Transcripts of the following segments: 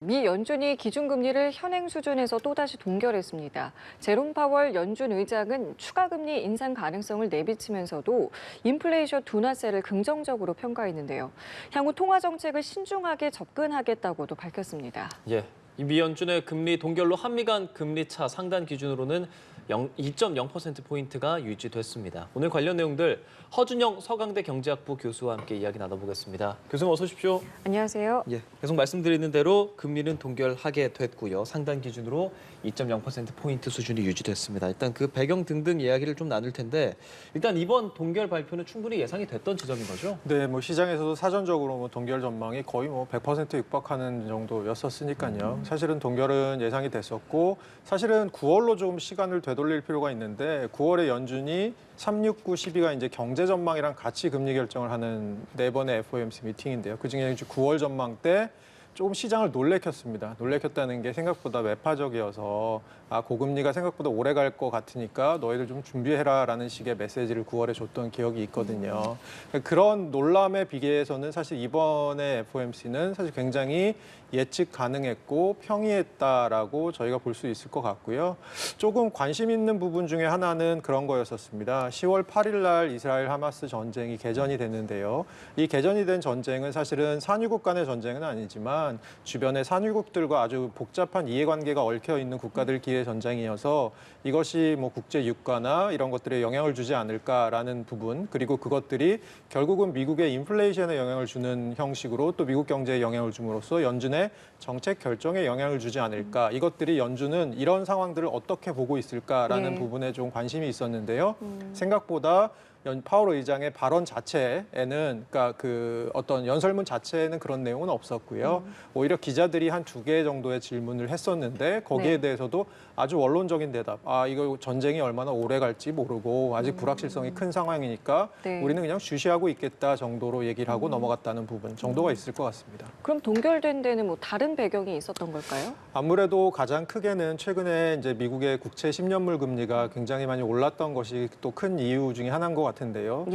미 연준이 기준금리를 현행 수준에서 또다시 동결했습니다. 제롬 파월 연준 의장은 추가 금리 인상 가능성을 내비치면서도 인플레이션 둔화세를 긍정적으로 평가했는데요. 향후 통화 정책을 신중하게 접근하겠다고도 밝혔습니다. 예, 미 연준의 금리 동결로 한미 간 금리 차 상단 기준으로는 2.0%포인트가 유지됐습니다. 오늘 관련 내용들 허준영 서강대 경제학부 교수와 함께 이야기 나눠보겠습니다. 교수님 어서 오십시오. 안녕하세요. 예, 계속 말씀드리는 대로 금리는 동결하게 됐고요. 상단 기준으로 2.0%포인트 수준이 유지됐습니다. 일단 그 배경 등등 이야기를 좀 나눌 텐데 일단 이번 동결 발표는 충분히 예상이 됐던 지점인 거죠? 네, 시장에서도 사전적으로 동결 전망이 거의 100% 육박하는 정도였었으니까요. 사실은 동결은 예상이 됐었고 사실은 9월로 좀 시간을 되돌릴 필요가 있는데 9월에 연준이 369, 12가 이제 경제 전망이랑 같이 금리 결정을 하는 네 번의 FOMC 미팅인데요. 그중에 9월 전망 때 조금 시장을 놀래켰습니다. 놀래켰다는 게 생각보다 매파적이어서 고금리가 생각보다 오래 갈 것 같으니까 너희들 좀 준비해라라는 식의 메시지를 9월에 줬던 기억이 있거든요. 그런 놀람에 비교해서는 사실 이번에 FOMC는 사실 굉장히 예측 가능했고 평이했다라고 저희가 볼 수 있을 것 같고요. 조금 관심 있는 부분 중에 하나는 그런 거였었습니다. 10월 8일 날 이스라엘 하마스 전쟁이 개전이 됐는데요. 이 개전이 된 전쟁은 사실은 산유국 간의 전쟁은 아니지만 주변의 산유국들과 아주 복잡한 이해관계가 얽혀 있는 국가들끼리의 전쟁이어서 이것이 국제 유가나 이런 것들에 영향을 주지 않을까라는 부분, 그리고 그것들이 결국은 미국의 인플레이션에 영향을 주는 형식으로 또 미국 경제에 영향을 줌으로써 연준의 정책 결정에 영향을 주지 않을까. 이것들이 연준은 이런 상황들을 어떻게 보고 있을까라는 부분에 좀 관심이 있었는데요. 생각보다 파월 의장의 발언 자체에는, 그러니까 그 어떤 연설문 자체에는 그런 내용은 없었고요. 오히려 기자들이 한 2개 정도의 질문을 했었는데 거기에 대해서도 아주 원론적인 대답. 이거 전쟁이 얼마나 오래 갈지 모르고 아직 불확실성이 큰 상황이니까 우리는 그냥 주시하고 있겠다 정도로 얘기를 하고 넘어갔다는 부분 정도가 있을 것 같습니다. 그럼 동결된 데는 다른 배경이 있었던 걸까요? 아무래도 가장 크게는 최근에 이제 미국의 국채 10년물 금리가 굉장히 많이 올랐던 것이 또 큰 이유 중에 하나인 것 같은데요.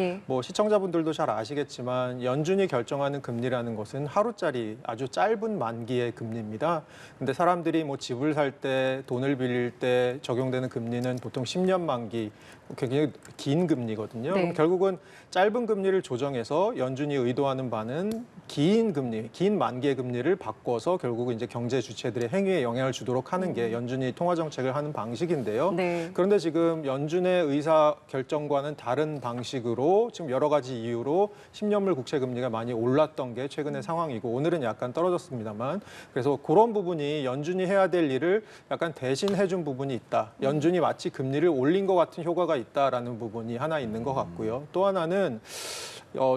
시청자분들도 잘 아시겠지만 연준이 결정하는 금리라는 것은 하루짜리 아주 짧은 만기의 금리입니다. 근데 사람들이 집을 살 때, 돈을 빌릴 때 적용되는 금리는 보통 10년 만기, 굉장히 긴 금리거든요. 그럼 결국은 짧은 금리를 조정해서 연준이 의도하는 바는 긴 금리, 긴 만기의 금리를 바꿔서 결국은 이제 경제 주체들의 행위에 영향을 주도록 하는 게 연준이 통화 정책을 하는 방식인데요. 그런데 지금 연준의 의사 결정과는 다른 방식으로 지금 여러 가지 이유로 10년물 국채 금리가 많이 올랐던 게 최근의 상황이고 오늘은 약간 떨어졌습니다만, 그래서 그런 부분이 연준이 해야 될 일을 약간 대신해 준 부분이 있다. 연준이 마치 금리를 올린 것 같은 효과가 있다라는 부분이 하나 있는 것 같고요. 또 하나는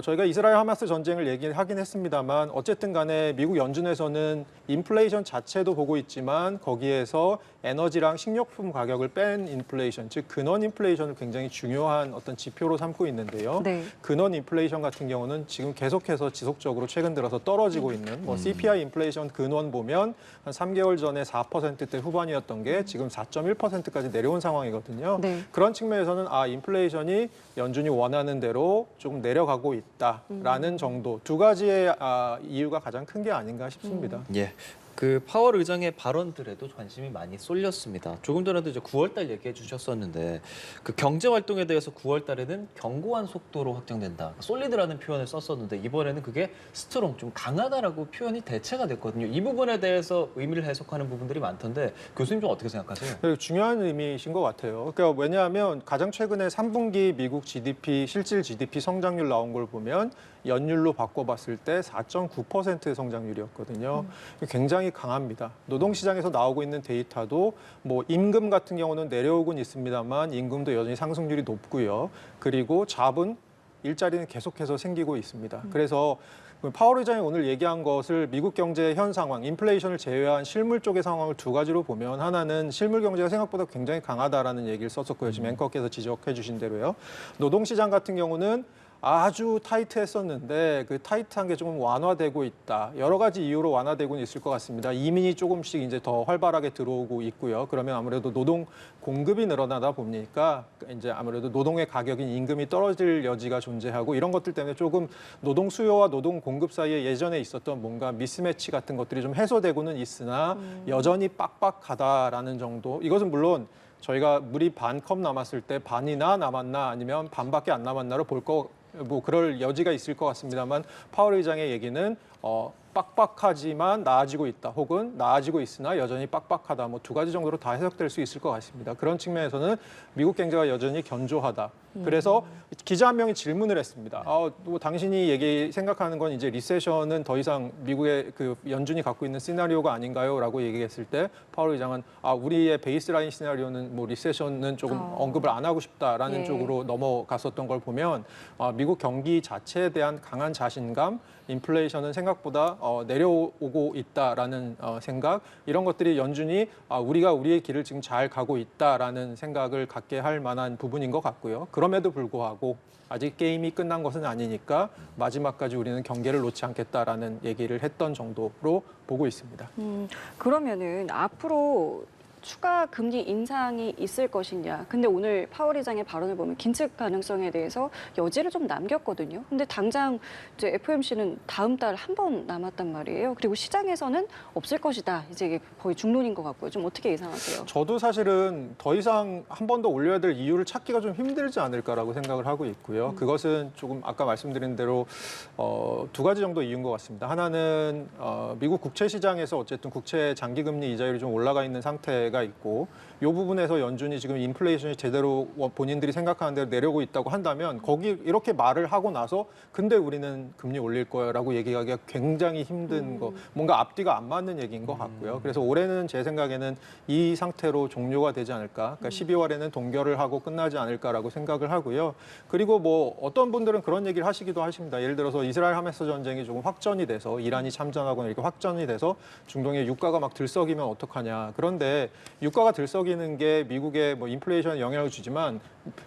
저희가 이스라엘 하마스 전쟁을 얘기하긴 했습니다만 어쨌든 간에 미국 연준에서는 인플레이션 자체도 보고 있지만 거기에서 에너지랑 식료품 가격을 뺀 인플레이션, 즉 근원 인플레이션을 굉장히 중요한 어떤 지표로 삼고 있는데요. 근원 인플레이션 같은 경우는 지금 계속해서 지속적으로 최근 들어서 떨어지고 있는 CPI 인플레이션 근원 보면 한 3개월 전에 4%대 후반이었던 게 지금 4.1%까지 내려온 상황이거든요. 그런 측면에서는 인플레이션이 연준이 원하는 대로 조금 내려가고 있다라는 정도, 두 가지의 이유가 가장 큰 게 아닌가 싶습니다. 예. 그 파월 의장의 발언들에도 관심이 많이 쏠렸습니다. 조금 전에도 이제 9월 달 얘기해 주셨었는데 그 경제 활동에 대해서 9월 달에는 견고한 속도로 확장된다. 솔리드라는 표현을 썼었는데 이번에는 그게 스트롱, 좀 강하다라고 표현이 대체가 됐거든요. 이 부분에 대해서 의미를 해석하는 부분들이 많던데 교수님 좀 어떻게 생각하세요? 중요한 의미이신 것 같아요. 그러니까 왜냐하면 가장 최근에 3분기 미국 GDP, 실질 GDP 성장률 나온 걸 보면 연율로 바꿔봤을 때 4.9%의 성장률이었거든요. 굉장히 강합니다. 노동시장에서 나오고 있는 데이터도 임금 같은 경우는 내려오곤 있습니다만 임금도 여전히 상승률이 높고요. 그리고 잡은 일자리는 계속해서 생기고 있습니다. 그래서 파월 의장이 오늘 얘기한 것을 미국 경제의 현 상황, 인플레이션을 제외한 실물 쪽의 상황을 두 가지로 보면, 하나는 실물 경제가 생각보다 굉장히 강하다라는 얘기를 썼었고요. 지금 앵커께서 지적해 주신 대로요. 노동시장 같은 경우는 아주 타이트했었는데 그 타이트한 게 조금 완화되고 있다. 여러 가지 이유로 완화되고는 있을 것 같습니다. 이민이 조금씩 이제 더 활발하게 들어오고 있고요. 그러면 아무래도 노동 공급이 늘어나다 보니까 이제 아무래도 노동의 가격인 임금이 떨어질 여지가 존재하고 이런 것들 때문에 조금 노동 수요와 노동 공급 사이에 예전에 있었던 뭔가 미스매치 같은 것들이 좀 해소되고는 있으나 여전히 빡빡하다라는 정도. 이것은 물론 저희가 물이 반 컵 남았을 때 반이나 남았나 아니면 반밖에 안 남았나를 뭐 그럴 여지가 있을 것 같습니다만 파월 의장의 얘기는 빡빡하지만 나아지고 있다 혹은 나아지고 있으나 여전히 빡빡하다 뭐 두 가지 정도로 다 해석될 수 있을 것 같습니다. 그런 측면에서는 미국 경제가 여전히 견조하다. 그래서 기자 한 명이 질문을 했습니다. 뭐 당신이 생각하는 건 이제 리세션은 더 이상 미국의 그 연준이 갖고 있는 시나리오가 아닌가요?라고 얘기했을 때 파월 의장은 우리의 베이스라인 시나리오는 뭐 리세션은 조금 언급을 안 하고 싶다라는 쪽으로 넘어갔었던 걸 보면 미국 경기 자체에 대한 강한 자신감, 인플레이션은 생각보다 내려오고 있다라는 생각 이런 것들이 연준이 우리가 우리의 길을 지금 잘 가고 있다라는 생각을 갖게 할 만한 부분인 것 같고요. 그럼에도 불구하고 아직 게임이 끝난 것은 아니니까 마지막까지 우리는 경계를 놓지 않겠다라는 얘기를 했던 정도로 보고 있습니다. 그러면은 앞으로 추가 금리 인상이 있을 것이냐. 근데 오늘 파월 의장의 발언을 보면 긴축 가능성에 대해서 여지를 좀 남겼거든요. 근데 당장 이제 FOMC는 다음 달 한 번 남았단 말이에요. 그리고 시장에서는 없을 것이다. 이제 이게 거의 중론인 것 같고요. 좀 어떻게 예상하세요? 저도 사실은 더 이상 한 번 더 올려야 될 이유를 찾기가 좀 힘들지 않을까라고 생각을 하고 있고요. 그것은 조금 아까 말씀드린 대로 두 가지 정도 이유인 것 같습니다. 하나는 미국 국채 시장에서 어쨌든 국채 장기 금리 이자율이 좀 올라가 있는 상태가 있고 이 부분에서 연준이 지금 인플레이션이 제대로 본인들이 생각하는 대로 내려오고 있다고 한다면 거기 이렇게 말을 하고 나서 근데 우리는 금리 올릴 거야라고 얘기하기가 굉장히 힘든 거 뭔가 앞뒤가 안 맞는 얘기인 것 같고요. 그래서 올해는 제 생각에는 이 상태로 종료가 되지 않을까. 그러니까 12월에는 동결을 하고 끝나지 않을까라고 생각을 하고요. 그리고 뭐 어떤 분들은 그런 얘기를 하시기도 하십니다. 예를 들어서 이스라엘 하마스 전쟁이 조금 확전이 돼서 이란이 참전하거나 이렇게 확전이 돼서 중동의 유가가 막 들썩이면 어떡하냐. 그런데 유가가 들썩이는 게 미국의 뭐 인플레이션에 영향을 주지만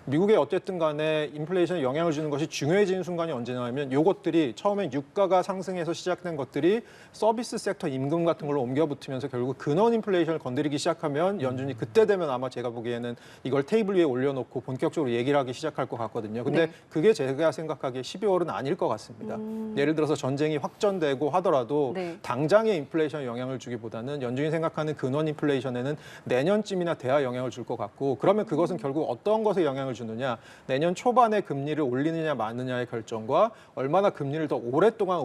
미국에 어쨌든 간에 인플레이션에 영향을 주는 것이 중요해지는 순간이 언제냐면 이것들이 처음에 유가가 상승해서 시작된 것들이 서비스 섹터 임금 같은 걸로 옮겨 붙으면서 결국 근원 인플레이션을 건드리기 시작하면 연준이 그때 되면 아마 제가 보기에는 이걸 테이블 위에 올려놓고 본격적으로 얘기를 하기 시작할 것 같거든요. 근데 그게 제가 생각하기에 12월은 아닐 것 같습니다. 예를 들어서 전쟁이 확전되고 하더라도 당장의 인플레이션에 영향을 주기보다는 연준이 생각하는 근원 인플레이션에는 내년쯤이나 돼야 영향을 줄 것 같고 그러면 그것은 결국 어떤 것에 영향을 주느냐 내년 초반에 금리를 올리느냐 마느냐의 결정과 얼마나 금리를 더 오랫동안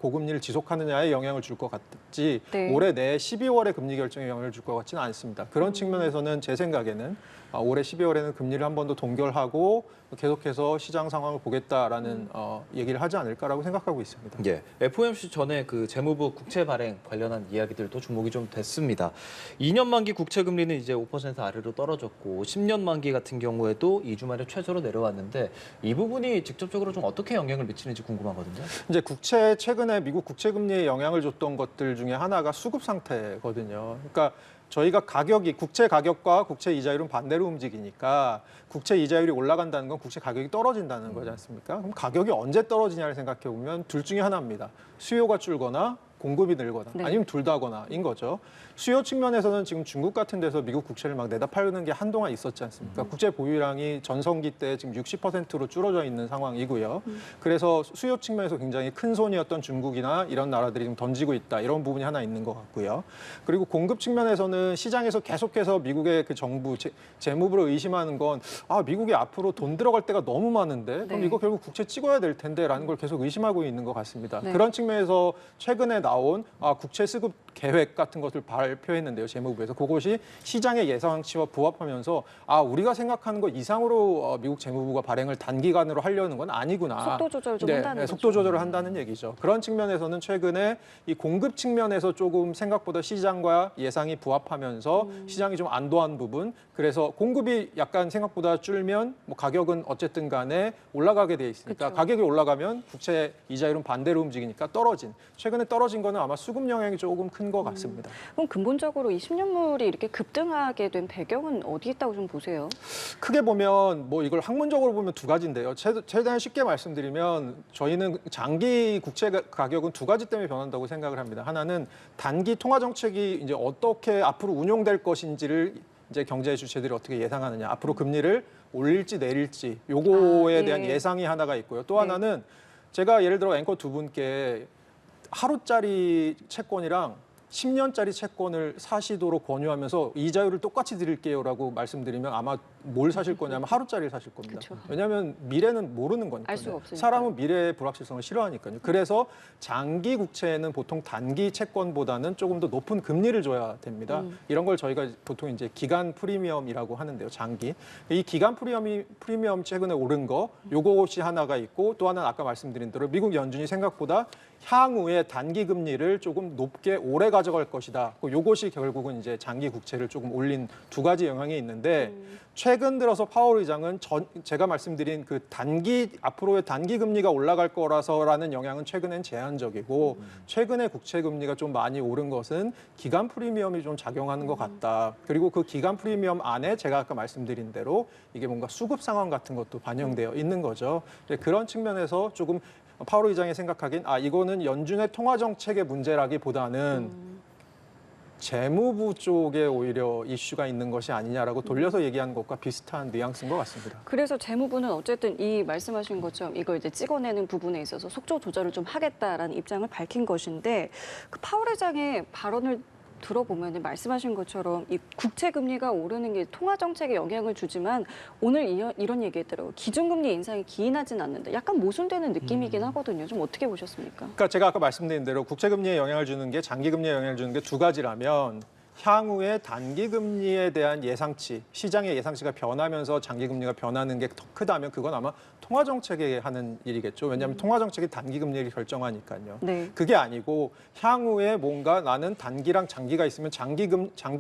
고금리를 지속하느냐에 영향을 줄 것 같지 올해 내 12월에 금리 결정에 영향을 줄 것 같지는 않습니다. 그런 측면에서는 제 생각에는 올해 12월에는 금리를 한 번 더 동결하고 계속해서 시장 상황을 보겠다라는 얘기를 하지 않을까라고 생각하고 있습니다. 예, FOMC 전에 그 재무부 국채 발행 관련한 이야기들도 주목이 좀 됐습니다. 2년 만기 국채 금리는 이제 5% 아래로 떨어졌고 10년 만기 같은 경우에도 2주 만에 최저로 내려왔는데 이 부분이 직접적으로 좀 어떻게 영향을 미치는지 궁금하거든요. 이제 최근에 미국 국채 금리에 영향을 줬던 것들 중에 하나가 수급 상태거든요. 그러니까 저희가 국채 가격과 국채 이자율은 반대로 움직이니까 국채 이자율이 올라간다는 건 국채 가격이 떨어진다는 거지 않습니까? 그럼 가격이 언제 떨어지냐를 생각해 보면 둘 중에 하나입니다. 수요가 줄거나 공급이 늘거나 아니면 둘 다거나인 거죠. 수요 측면에서는 지금 중국 같은 데서 미국 국채를 막 내다 팔는 게 한동안 있었지 않습니까? 국채 보유량이 전성기 때 지금 60%로 줄어져 있는 상황이고요. 그래서 수요 측면에서 굉장히 큰 손이었던 중국이나 이런 나라들이 지금 던지고 있다. 이런 부분이 하나 있는 것 같고요. 그리고 공급 측면에서는 시장에서 계속해서 미국의 그 정부, 재무부를 의심하는 건 미국이 앞으로 돈 들어갈 때가 너무 많은데 그럼 이거 결국 국채 찍어야 될 텐데라는 걸 계속 의심하고 있는 것 같습니다. 그런 측면에서 최근에 나온 국채 수급 계획 같은 것을 발표했는데요, 재무부에서 그것이 시장의 예상치와 부합하면서 우리가 생각하는 것 이상으로 미국 재무부가 발행을 단기간으로 하려는 건 아니구나. 속도 조절 좀 한다는 거죠. 속도 조절을 한다는 얘기죠. 그런 측면에서는 최근에 이 공급 측면에서 조금 생각보다 시장과 예상이 부합하면서 시장이 좀 안도한 부분. 그래서 공급이 약간 생각보다 줄면 뭐 가격은 어쨌든 간에 올라가게 돼 있으니까 가격이 올라가면 국채 이자율은 반대로 움직이니까 최근에 떨어진 거는 아마 수급 영향이 조금 큰 큰 것 같습니다. 그럼 근본적으로 이 10년물이 이렇게 급등하게 된 배경은 어디 있다고 좀 보세요? 크게 보면 뭐 이걸 학문적으로 보면 두 가지인데요. 최대한 쉽게 말씀드리면 저희는 장기 국채 가격은 두 가지 때문에 변한다고 생각을 합니다. 하나는 단기 통화 정책이 이제 어떻게 앞으로 운용될 것인지를 이제 경제 주체들이 어떻게 예상하느냐. 앞으로 금리를 올릴지 내릴지 요거에 예. 대한 예상이 하나가 있고요. 또 네. 하나는 제가 예를 들어 앵커 두 분께 하루짜리 채권이랑 10년짜리 채권을 사시도록 권유하면서 이자율을 똑같이 드릴게요라고 말씀드리면 아마 뭘 사실 거냐면 하루짜리를 사실 겁니다. 그쵸. 왜냐하면 미래는 모르는 거니까요. 알 수가 없으니까. 사람은 미래의 불확실성을 싫어하니까요. 그래서 장기 국채는 보통 단기 채권보다는 조금 더 높은 금리를 줘야 됩니다. 이런 걸 저희가 보통 이제 기간 프리미엄이라고 하는데요. 장기. 이 기간 프리미엄 최근에 오른 거 요것이 하나가 있고 또 하나는 아까 말씀드린 대로 미국 연준이 생각보다 향후에 단기 금리를 조금 높게 오래 가져갈 것이다. 요것이 결국은 이제 장기 국채를 조금 올린 두 가지 영향이 있는데 최근 들어서 파월 의장은 제가 말씀드린 그 앞으로의 단기 금리가 올라갈 거라서라는 영향은 최근엔 제한적이고 최근에 국채 금리가 좀 많이 오른 것은 기간 프리미엄이 좀 작용하는 것 같다. 그리고 그 기간 프리미엄 안에 제가 아까 말씀드린 대로 이게 뭔가 수급 상황 같은 것도 반영되어 있는 거죠. 그런 측면에서 조금 파월 의장이 생각하기엔 이거는 연준의 통화 정책의 문제라기보다는 재무부 쪽에 오히려 이슈가 있는 것이 아니냐라고 돌려서 얘기한 것과 비슷한 뉘앙스인 것 같습니다. 그래서 재무부는 어쨌든 이 말씀하신 것처럼 이걸 이제 찍어내는 부분에 있어서 속도 조절을 좀 하겠다라는 입장을 밝힌 것인데 그 파월 의장의 발언을 들어보면 말씀하신 것처럼 이 국채 금리가 오르는 게 통화 정책에 영향을 주지만 오늘 이런 얘기했더라고요. 기준금리 인상이 기인하진 않는다. 약간 모순되는 느낌이긴 하거든요. 좀 어떻게 보셨습니까? 그러니까 제가 아까 말씀드린 대로 국채 금리에 영향을 주는 게 장기 금리에 영향을 주는 게 두 가지라면 향후에 단기 금리에 대한 예상치, 시장의 예상치가 변하면서 장기 금리가 변하는 게 더 크다면 그건 아마 통화 정책에 하는 일이겠죠. 왜냐하면 통화 정책이 단기 금리를 결정하니까요. 네. 그게 아니고 향후에 뭔가 나는 단기랑 장기가 있으면 장기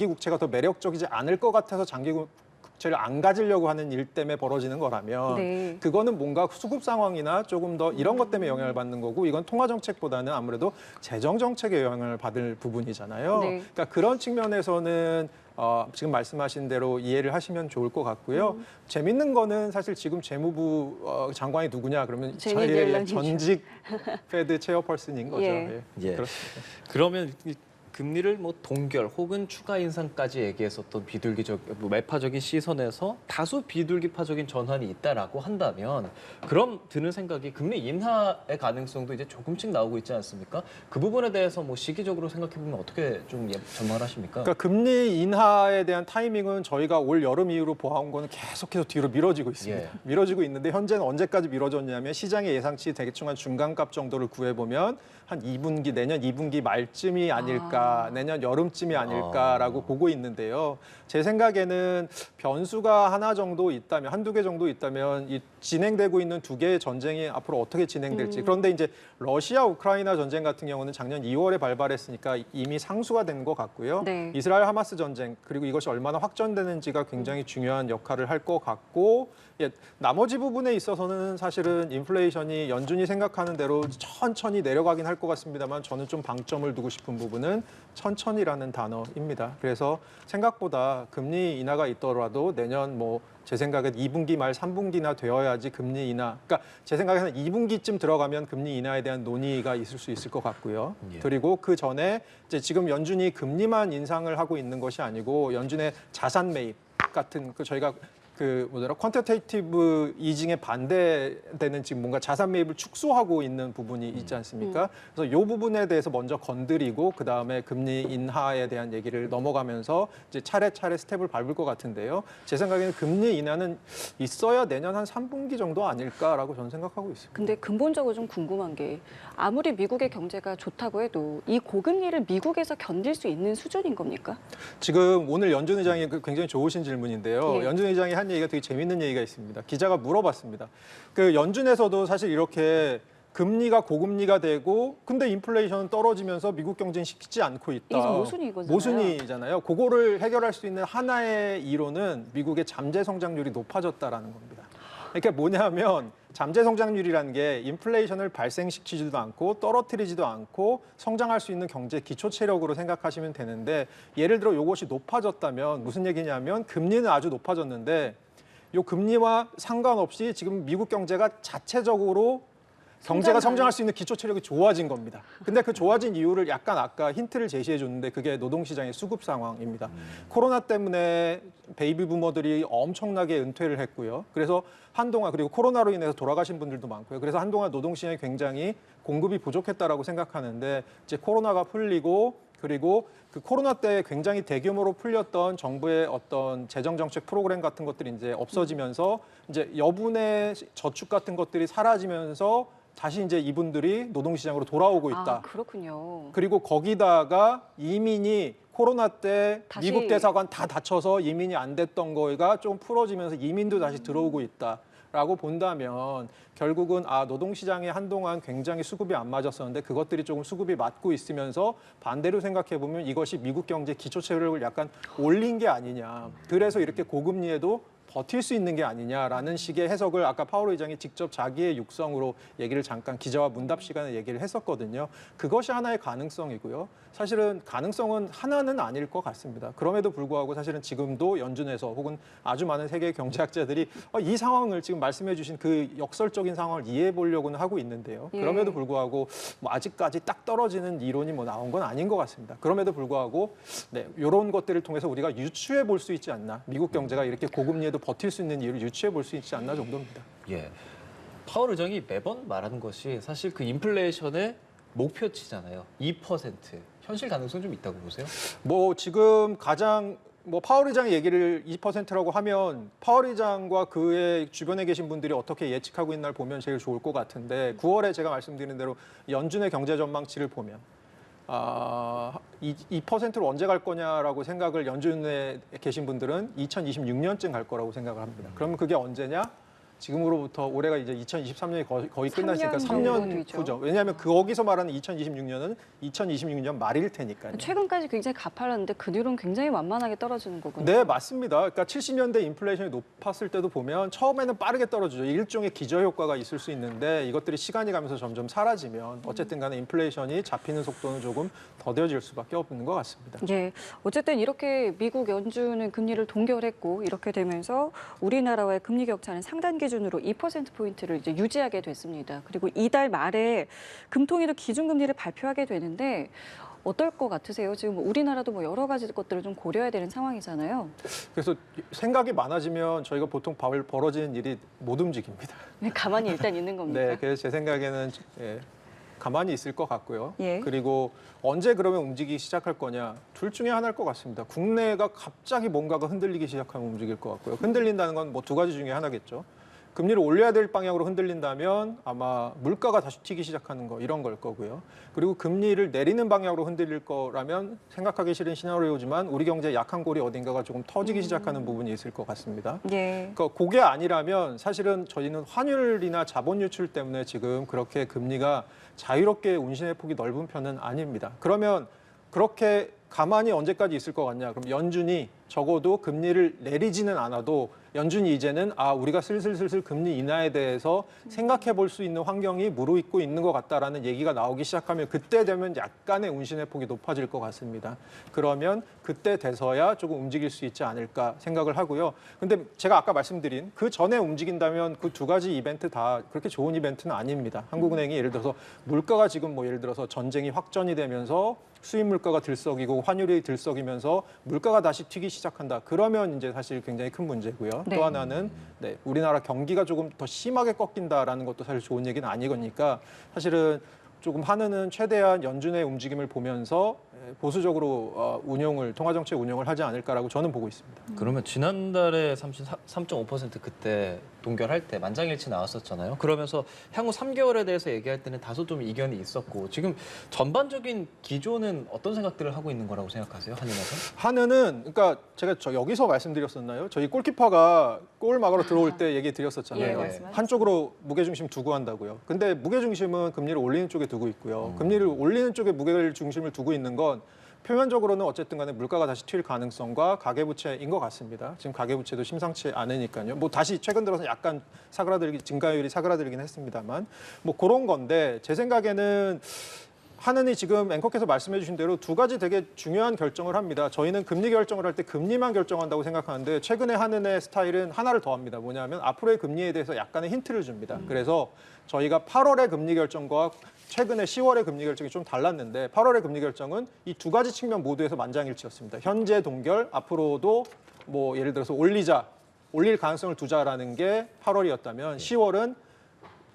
국채가 더 매력적이지 않을 것 같아서 장기 국채를 안 가지려고 하는 일 때문에 벌어지는 거라면 네. 그거는 뭔가 수급 상황이나 조금 더 이런 것 때문에 영향을 받는 거고 이건 통화 정책보다는 아무래도 재정 정책에 영향을 받을 부분이잖아요. 네. 그러니까 그런 측면에서는 지금 말씀하신 대로 이해를 하시면 좋을 것 같고요. 재밌는 거는 사실 지금 재무부 장관이 누구냐 그러면 제니 저희의 옐런이죠. 전직 페드 체어퍼슨인 거죠. 예. 예. 그렇습니다. 그러면 이 금리를 뭐 동결 혹은 추가 인상까지 얘기했었던 매파적인 시선에서 다소 비둘기파적인 전환이 있다라고 한다면 그럼 드는 생각이 금리 인하의 가능성도 이제 조금씩 나오고 있지 않습니까? 그 부분에 대해서 뭐 시기적으로 생각해 보면 어떻게 좀 전망을 하십니까? 그러니까 금리 인하에 대한 타이밍은 저희가 올 여름 이후로 보아온 거는 계속해서 뒤로 미뤄지고 있습니다. 예. 미뤄지고 있는데 현재는 언제까지 미뤄졌냐면 시장의 예상치 대충 한 중간값 정도를 구해보면 한 2분기, 내년 2분기 말쯤이 아닐까, 내년 여름쯤이 아닐까라고 보고 있는데요. 제 생각에는 변수가 하나 정도 있다면, 한두 개 정도 있다면 이 진행되고 있는 두 개의 전쟁이 앞으로 어떻게 진행될지. 그런데 이제 러시아 우크라이나 전쟁 같은 경우는 작년 2월에 발발했으니까 이미 상수가 된 것 같고요. 네. 이스라엘 하마스 전쟁 그리고 이것이 얼마나 확전되는지가 굉장히 중요한 역할을 할 것 같고 나머지 부분에 있어서는 사실은 인플레이션이 연준이 생각하는 대로 천천히 내려가긴 할 것 같습니다만 저는 좀 방점을 두고 싶은 부분은 천천히라는 단어입니다. 그래서 생각보다 금리 인하가 있더라도 내년 제 생각엔 2분기 말 3분기나 되어야지 금리 인하. 그러니까 제 생각에는 2분기쯤 들어가면 금리 인하에 대한 논의가 있을 수 있을 것 같고요. 예. 그리고 그 전에 이제 지금 연준이 금리만 인상을 하고 있는 것이 아니고 연준의 자산 매입 같은 저희가 퀀터테이티브 이징에 반대되는 지금 뭔가 자산 매입을 축소하고 있는 부분이 있지 않습니까? 그래서 이 부분에 대해서 먼저 건드리고 그 다음에 금리 인하에 대한 얘기를 넘어가면서 이제 차례차례 스텝을 밟을 것 같은데요. 제 생각에는 금리 인하는 있어야 내년 한 3분기 정도 아닐까라고 저는 생각하고 있습니다. 근데 근본적으로 좀 궁금한 게 아무리 미국의 경제가 좋다고 해도 이 고금리를 미국에서 견딜 수 있는 수준인 겁니까? 지금 오늘 연준 의장이 굉장히 좋으신 질문인데요. 예. 연준 의장이 한 얘기가 되게 재밌는 얘기가 있습니다. 기자가 물어봤습니다. 그 연준에서도 사실 이렇게 금리가 고금리가 되고 근데 인플레이션은 떨어지면서 미국 경제는 식지 않고 있다. 이게 좀 모순이거든요. 모순이잖아요. 그거를 해결할 수 있는 하나의 이론은 미국의 잠재 성장률이 높아졌다라는 겁니다. 그러니까 뭐냐면 잠재 성장률이라는 게 인플레이션을 발생시키지도 않고 떨어뜨리지도 않고 성장할 수 있는 경제 기초 체력으로 생각하시면 되는데 예를 들어 이것이 높아졌다면 무슨 얘기냐면 금리는 아주 높아졌는데 이 금리와 상관없이 지금 미국 경제가 자체적으로 경제가 성장할 수 있는 기초 체력이 좋아진 겁니다. 근데 그 좋아진 이유를 약간 아까 힌트를 제시해 줬는데 그게 노동시장의 수급 상황입니다. 코로나 때문에 베이비 부머들이 엄청나게 은퇴를 했고요. 그래서 한동안 그리고 코로나로 인해서 돌아가신 분들도 많고요. 그래서 한동안 노동시장이 굉장히 공급이 부족했다라고 생각하는데 이제 코로나가 풀리고 그리고 그 코로나 때 굉장히 대규모로 풀렸던 정부의 어떤 재정 정책 프로그램 같은 것들이 이제 없어지면서 이제 여분의 저축 같은 것들이 사라지면서 다시 이제 이분들이 노동시장으로 돌아오고 있다. 아, 그렇군요. 그리고 거기다가 이민이 코로나 때 다시- 미국 대사관 다 닫혀서 이민이 안 됐던 거가 좀 풀어지면서 이민도 다시 들어오고 있다라고 본다면 결국은 노동시장에 한동안 굉장히 수급이 안 맞았었는데 그것들이 조금 수급이 맞고 있으면서 반대로 생각해 보면 이것이 미국 경제 기초 체력을 약간 올린 게 아니냐. 그래서 이렇게 고금리에도 버틸 수 있는 게 아니냐라는 식의 해석을 아까 파월 의장이 직접 자기의 육성으로 얘기를 잠깐 기자와 문답 시간에 얘기를 했었거든요. 그것이 하나의 가능성이고요. 사실은 가능성은 하나는 아닐 것 같습니다. 그럼에도 불구하고 사실은 지금도 연준에서 혹은 아주 많은 세계 경제학자들이 이 상황을 지금 말씀해 주신 그 역설적인 상황을 이해해 보려고는 하고 있는데요. 예. 그럼에도 불구하고 뭐 아직까지 딱 떨어지는 이론이 뭐 나온 건 아닌 것 같습니다. 그럼에도 불구하고 이런 것들을 통해서 우리가 유추해 볼 수 있지 않나. 미국 경제가 이렇게 고금리에도 버틸 수 있는 이유를 유추해 볼 수 있지 않나 정도입니다. 예. 파월 의장이 매번 말하는 것이 사실 그 인플레이션의 목표치잖아요. 2%. 현실 가능성 좀 있다고 보세요? 뭐 지금 가장 파월 의장 얘기를 20%라고 하면 파월 의장과 그의 주변에 계신 분들이 어떻게 예측하고 있나를 보면 제일 좋을 것 같은데 9월에 제가 말씀드린 대로 연준의 경제 전망치를 보면 2%로 언제 갈 거냐라고 생각을 연준에 계신 분들은 2026년쯤 갈 거라고 생각을 합니다. 그러면 그게 언제냐? 지금으로부터 올해가 이제 2023년이 거의 끝났으니까 3년 정도 3년 뒤죠. 후죠. 왜냐하면 거기서 말하는 2026년은 2026년 말일 테니까요. 최근까지 굉장히 가팔랐는데 그 뒤로는 굉장히 완만하게 떨어지는 거군요. 네, 맞습니다. 그러니까 70년대 인플레이션이 높았을 때도 보면 처음에는 빠르게 떨어지죠. 일종의 기저효과가 있을 수 있는데 이것들이 시간이 가면서 점점 사라지면 어쨌든 간에 인플레이션이 잡히는 속도는 조금 더뎌질 수밖에 없는 것 같습니다. 예, 어쨌든 이렇게 미국 연준은 금리를 동결했고 이렇게 되면서 우리나라와의 금리 격차는 상단 기준으로 2%포인트를 이제 유지하게 됐습니다. 그리고 이달 말에 금통위도 기준금리를 발표하게 되는데 어떨 것 같으세요? 지금 우리나라도 뭐 여러 가지 것들을 좀 고려해야 되는 상황이잖아요. 그래서 생각이 많아지면 저희가 보통 벌어지는 일이 못 움직입니다. 네, 가만히 일단 있는 겁니까? 네, 그래서 제 생각에는 가만히 있을 것 같고요. 예. 그리고 언제 그러면 움직이기 시작할 거냐? 둘 중에 하나일 것 같습니다. 국내가 갑자기 뭔가가 흔들리기 시작하면 움직일 것 같고요. 흔들린다는 건 뭐 두 가지 중에 하나겠죠. 금리를 올려야 될 방향으로 흔들린다면 아마 물가가 다시 튀기 시작하는 거 이런 걸 거고요. 그리고 금리를 내리는 방향으로 흔들릴 거라면 생각하기 싫은 시나리오지만 우리 경제의 약한 골이 어딘가가 조금 터지기 시작하는 부분이 있을 것 같습니다. 예. 그러니까 그게 아니라면 사실은 저희는 환율이나 자본 유출 때문에 지금 그렇게 금리가 자유롭게 운신의 폭이 넓은 편은 아닙니다. 그러면 그렇게 가만히 언제까지 있을 것 같냐? 그럼 연준이 적어도 금리를 내리지는 않아도 연준이 이제는 우리가 슬슬 금리 인하에 대해서 생각해 볼 수 있는 환경이 무르익고 있는 것 같다라는 얘기가 나오기 시작하면 그때 되면 약간의 운신의 폭이 높아질 것 같습니다. 그러면 그때 돼서야 조금 움직일 수 있지 않을까 생각을 하고요. 근데 제가 아까 말씀드린 그 전에 움직인다면 그 두 가지 이벤트 다 그렇게 좋은 이벤트는 아닙니다. 한국은행이 예를 들어서 물가가 지금 뭐 예를 들어서 전쟁이 확전이 되면서 수입 물가가 들썩이고 환율이 들썩이면서 물가가 다시 튀기 시작한다. 그러면 이제 사실 굉장히 큰 문제고요. 네. 또 하나는 우리나라 경기가 조금 더 심하게 꺾인다라는 것도 사실 좋은 얘기는 아니거니까 사실은 조금 한은은 최대한 연준의 움직임을 보면서 보수적으로 통화정책 운용을 하지 않을까라고 저는 보고 있습니다. 그러면 지난달에 3.5% 그때 동결할 때 만장일치 나왔었잖아요. 그러면서 향후 3개월에 대해서 얘기할 때는 다소 좀 이견이 있었고 지금 전반적인 기조는 어떤 생각들을 하고 있는 거라고 생각하세요? 한은에서? 한은은 그러니까 제가 여기서 말씀드렸었나요? 저희 골키퍼가 골 막으러 들어올 때 얘기 예, 드렸었잖아요. 말씀하셨어요. 한쪽으로 무게중심 두고 한다고요. 근데 무게중심은 금리를 올리는 쪽에 두고 있고요. 금리를 올리는 쪽에 무게중심을 두고 있는 건 표면적으로는 어쨌든 간에 물가가 다시 튈 가능성과 가계부채인 것 같습니다. 지금 가계부채도 심상치 않으니까요. 뭐 다시 최근 들어서 약간 증가율이 사그라들긴 했습니다만 뭐 그런 건데 제 생각에는 한은이 지금 앵커께서 말씀해 주신 대로 두 가지 되게 중요한 결정을 합니다. 저희는 금리 결정을 할 때 금리만 결정한다고 생각하는데 최근에 한은의 스타일은 하나를 더 합니다. 뭐냐면 앞으로의 금리에 대해서 약간의 힌트를 줍니다. 그래서 저희가 8월의 금리 결정과 최근에 10월의 금리 결정이 좀 달랐는데 8월의 금리 결정은 이 두 가지 측면 모두에서 만장일치였습니다. 현재 동결, 앞으로도 뭐 예를 들어서 올릴 가능성을 두자라는 게 8월이었다면 10월은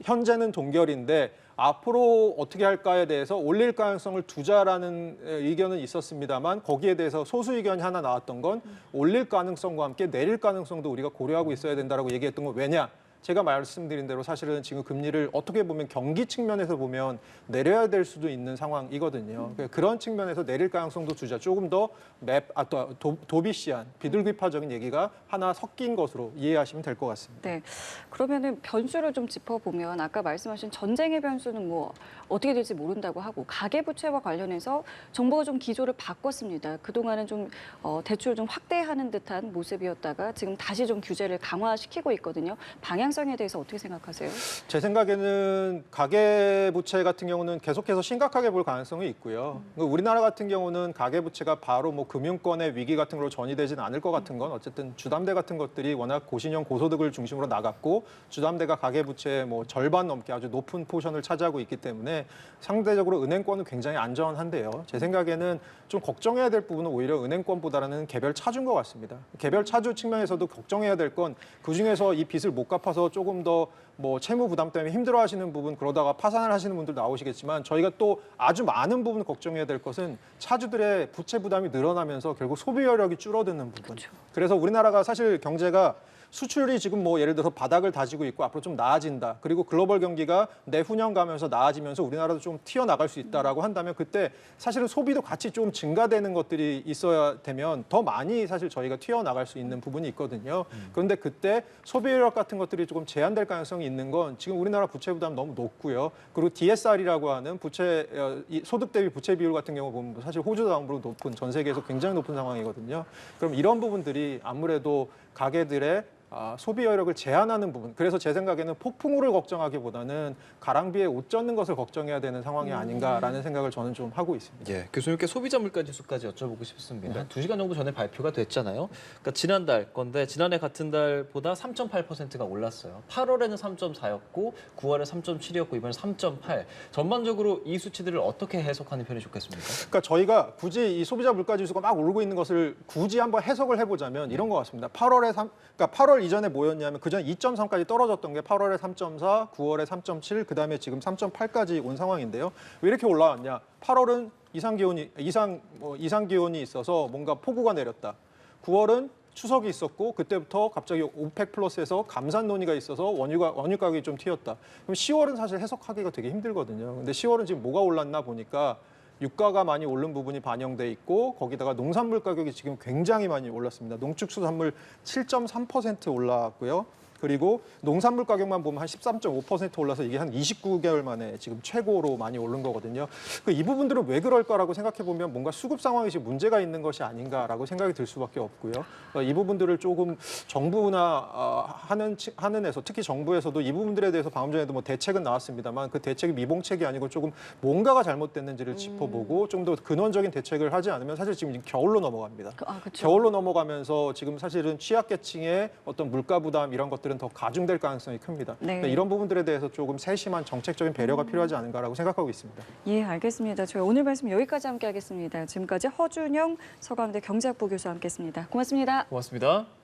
현재는 동결인데 앞으로 어떻게 할까에 대해서 올릴 가능성을 두자라는 의견은 있었습니다만 거기에 대해서 소수 의견이 하나 나왔던 건 올릴 가능성과 함께 내릴 가능성도 우리가 고려하고 있어야 된다라고 얘기했던 건 왜냐? 제가 말씀드린 대로 사실은 지금 금리를 어떻게 보면 경기 측면에서 보면 내려야 될 수도 있는 상황이거든요. 그런 측면에서 내릴 가능성도 두자. 조금 더 도비시한 비둘기파적인 얘기가 하나 섞인 것으로 이해하시면 될 것 같습니다. 네. 그러면은 변수를 좀 짚어보면 아까 말씀하신 전쟁의 변수는 뭐 어떻게 될지 모른다고 하고 가계부채와 관련해서 정부가 좀 기조를 바꿨습니다. 그동안은 좀 대출을 좀 확대하는 듯한 모습이었다가 지금 다시 좀 규제를 강화시키고 있거든요. 방향성에 대해서 어떻게 생각하세요? 제 생각에는 가계부채 같은 경우는 계속해서 심각하게 볼 가능성이 있고요. 우리나라 같은 경우는 가계부채가 바로 뭐 금융권의 위기 같은 걸로 전이되지는 않을 것 같은 건 어쨌든 주담대 같은 것들이 워낙 고신용 고소득을 중심으로 나갔고 주담대가 가계부채의 뭐 절반 넘게 아주 높은 포션을 차지하고 있기 때문에 상대적으로 은행권은 굉장히 안전한데요. 제 생각에는 좀 걱정해야 될 부분은 오히려 은행권보다는 개별 차주인 것 같습니다. 개별 차주 측면에서도 걱정해야 될 건 그중에서 이 빚을 못 갚아서 조금 더 뭐 채무 부담 때문에 힘들어하시는 부분 그러다가 파산을 하시는 분들 나오시겠지만 저희가 또 아주 많은 부분 걱정해야 될 것은 차주들의 부채 부담이 늘어나면서 결국 소비 여력이 줄어드는 부분. 그렇죠. 그래서 우리나라가 사실 경제가 수출이 지금 뭐 예를 들어서 바닥을 다지고 있고 앞으로 좀 나아진다. 그리고 글로벌 경기가 내후년 가면서 나아지면서 우리나라도 좀 튀어나갈 수 있다라고 한다면 그때 사실은 소비도 같이 좀 증가되는 것들이 있어야 되면 더 많이 사실 저희가 튀어나갈 수 있는 부분이 있거든요. 그런데 그때 소비력 같은 것들이 조금 제한될 가능성이 있는 건 지금 우리나라 부채 부담 너무 높고요. 그리고 DSR이라고 하는 부채 소득 대비 부채 비율 같은 경우 보면 사실 호주 다음으로 높은 전 세계에서 굉장히 높은 상황이거든요. 그럼 이런 부분들이 아무래도 가계들의 소비 여력을 제한하는 부분. 그래서 제 생각에는 폭풍우를 걱정하기보다는 가랑비에 옷 젖는 것을 걱정해야 되는 상황이 아닌가라는 생각을 저는 좀 하고 있습니다. 예, 교수님께 소비자 물가 지수까지 여쭤보고 싶습니다. 한 2시간 정도 전에 발표가 됐잖아요. 그러니까 지난달 건데 지난해 같은 달보다 3.8%가 올랐어요. 8월에는 3.4였고 9월에 3.7이었고 이번에 3.8. 전반적으로 이 수치들을 어떻게 해석하는 편이 좋겠습니까? 그러니까 저희가 굳이 이 소비자 물가 지수가 막 오르고 있는 것을 굳이 한번 해석을 해보자면 이런 것 같습니다. 8월 이전에 뭐였냐면 그전 2.3까지 떨어졌던 게 8월에 3.4, 9월에 3.7, 그다음에 지금 3.8까지 온 상황인데요. 왜 이렇게 올라왔냐? 8월은 이상 기온이 있어서 뭔가 폭우가 내렸다. 9월은 추석이 있었고 그때부터 갑자기 오펙 플러스에서 감산 논의가 있어서 원유 가격이 좀 튀었다. 그럼 10월은 사실 해석하기가 되게 힘들거든요. 근데 10월은 지금 뭐가 올랐나 보니까 유가가 많이 오른 부분이 반영돼 있고 거기다가 농산물 가격이 지금 굉장히 많이 올랐습니다. 농축수산물 7.3% 올랐고요. 그리고 농산물 가격만 보면 한 13.5% 올라서 이게 한 29개월 만에 지금 최고로 많이 오른 거거든요. 이 부분들은 왜 그럴까라고 생각해 보면 뭔가 수급 상황이 지금 문제가 있는 것이 아닌가라고 생각이 들 수밖에 없고요. 이 부분들을 조금 정부나 하는에서 특히 정부에서도 이 부분들에 대해서 방금 전에도 뭐 대책은 나왔습니다만 그 대책이 미봉책이 아니고 조금 뭔가가 잘못됐는지를 짚어보고 좀 더 근원적인 대책을 하지 않으면 사실 지금 겨울로 넘어갑니다. 그렇죠. 겨울로 넘어가면서 지금 사실은 취약계층의 어떤 물가 부담 이런 것들은 더 가중될 가능성이 큽니다. 네. 그러니까 이런 부분들에 대해서 조금 세심한 정책적인 배려가 필요하지 않은가라고 생각하고 있습니다. 예, 알겠습니다. 저희 오늘 말씀 여기까지 함께하겠습니다. 지금까지 허준영 서강대 경제학부 교수와 함께했습니다. 고맙습니다. 고맙습니다.